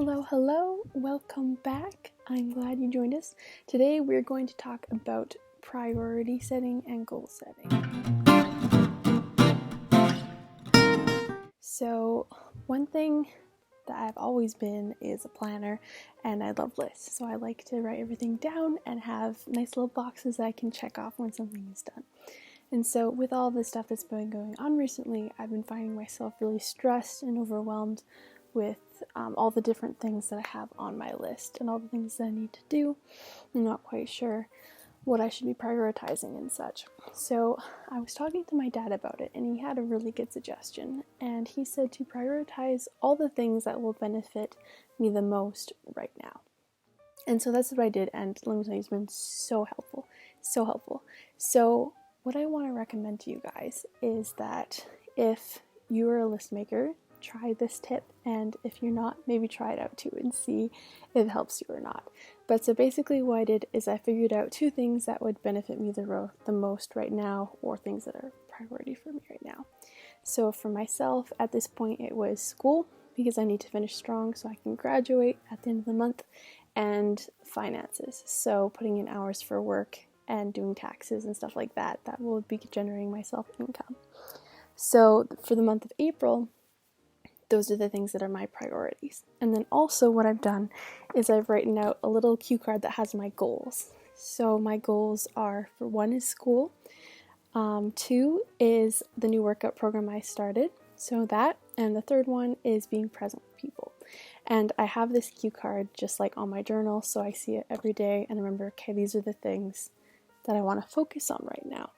Hello, welcome back. I'm glad you joined us. Today we're going to talk about priority setting and goal setting. So, one thing that I've always been is a planner, and I love lists. So I like to write everything down and have nice little boxes that I can check off when something is done. And so with all the stuff that's been going on recently, I've been finding myself really stressed and overwhelmed with all the different things that I have on my list and all the things that I need to do. I'm not quite sure what I should be prioritizing and such. So I was talking to my dad about it, and he had a really good suggestion. And he said to prioritize all the things that will benefit me the most right now. And so that's what I did, and let me tell you, it's been so helpful. So what I want to recommend to you guys is that if you're a list maker, try this tip, and if you're not, maybe try it out too and see if it helps you or not. But so basically what I did is I figured out 2 things that would benefit me the most right now, or things that are priority for me right now. So for myself, at this point, it was school, because I need to finish strong so I can graduate at the end of the month, and finances, so putting in hours for work and doing taxes and stuff like that will be generating myself income. So for the month of April, those are the things that are my priorities. And then also what I've done is I've written out a little cue card that has my goals. So my goals are, for 1 is school, 2 is the new workout program I started, so that, and the 3rd one is being present with people. And I have this cue card just like on my journal, so I see it every day and remember, okay, these are the things that I want to focus on right now.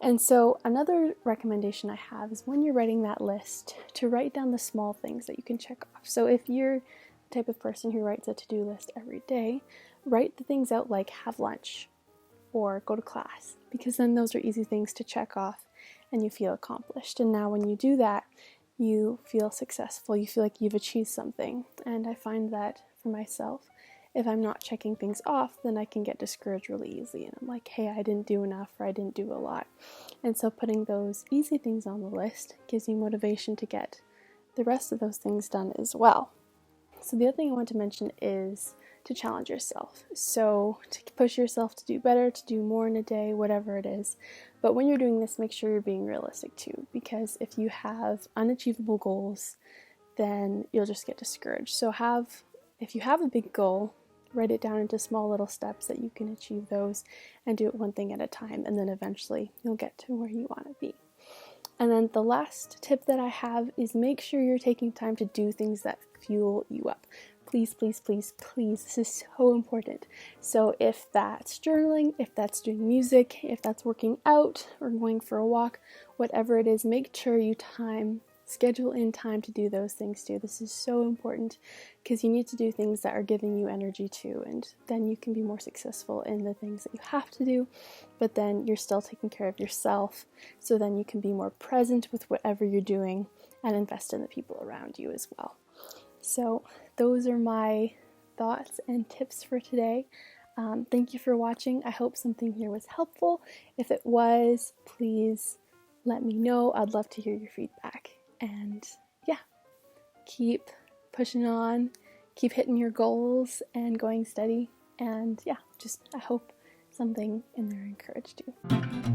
And so another recommendation I have is when you're writing that list, to write down the small things that you can check off. So if you're the type of person who writes a to-do list every day, write the things out like have lunch or go to class, because then those are easy things to check off and you feel accomplished. And now when you do that, you feel successful, you feel like you've achieved something. And I find that for myself, if I'm not checking things off, then I can get discouraged really easily. And I'm like, hey, I didn't do enough, or I didn't do a lot. And so putting those easy things on the list gives you motivation to get the rest of those things done as well. So the other thing I want to mention is to challenge yourself. So to push yourself to do better, to do more in a day, whatever it is. But when you're doing this, make sure you're being realistic too, because if you have unachievable goals, then you'll just get discouraged. So if you have a big goal, write it down into small little steps that you can achieve those, and do it one thing at a time, and then eventually you'll get to where you want to be. And then the last tip that I have is make sure you're taking time to do things that fuel you up. Please, this is so important. So if that's journaling, if that's doing music, if that's working out or going for a walk, whatever it is, make sure you schedule in time to do those things too. This is so important, because you need to do things that are giving you energy too, and then you can be more successful in the things that you have to do, but then you're still taking care of yourself, so then you can be more present with whatever you're doing and invest in the people around you as well. So those are my thoughts and tips for today. Thank you for watching. I hope something here was helpful. If it was, please let me know. I'd love to hear your feedback. And yeah, keep pushing on, keep hitting your goals and going steady. And yeah, I hope something in there encouraged you.